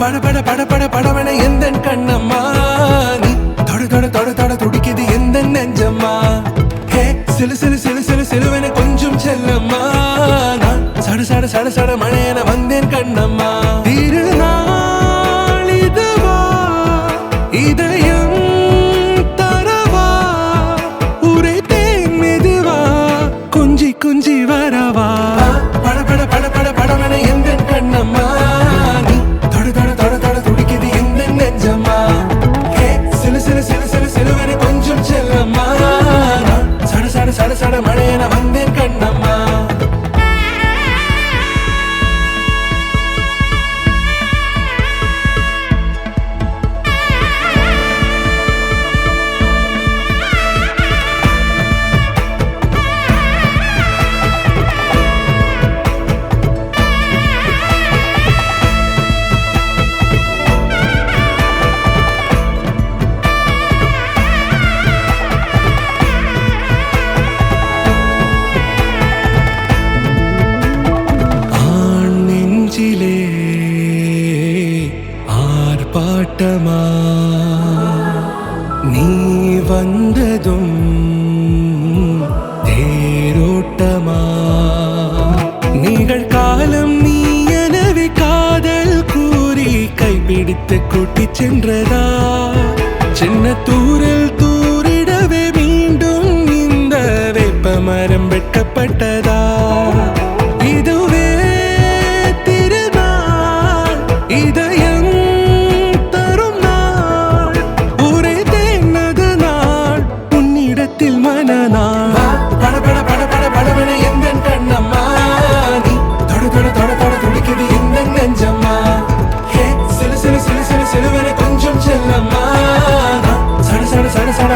பட பட பட பட படவன எந்த கண்ணம்மா நீ தொட தொட தொட தொட துடிக்குது எந்த நெஞ்சம்மா ஹே சிலு சிலு சிலு சிலு சிலுவன கொஞ்சம் செல்லம்மா நான் சட சட சட சட மழையன வந்தேன் கண்ணம்மா திருநாள் இதுவா இதயம் தரவா உரைத்தேன் மெதுவா கொஞ்சி கொஞ்சி வரவா பட பட பட பட படவன எந்த கண்ணம்மா நீ தொட தொட தொட தொட துடிக்குது எந்த நெஞ்சம்மா ஹே சிலு சிலு சிலு சிலு சிலுவன கொஞ்சம் செல்லம்மா நான் சட சட சட சட மழையன வந்தேன் கண்ணம்மா ஆர்ப்பாட்டமா நீ வந்ததும் தேரோட்டமா நிகழ்காலம் நீ எனவே காதல் கூறி கைப்பிடித்து கூட்டிச் சென்றதா சின்ன தூரல் தூரிடவே மீண்டும் இந்த வேப்ப மரம் வெட்கப்பட்டதா இதுவே திருநாள் இதயம் தரும் நாள் உரைத்தேனது நாள் உன்னிடத்தில் மனநாள் பட பட பட பட படவன எந்த கண்ணம்மா நீ தொட தொட தொட தொட துடிக்குது எந்த நெஞ்சம்மா ஹே சிலு சிலு சிலு சிலு சிலுவன கொஞ்சம் செல்லம்மா சட சட சட சட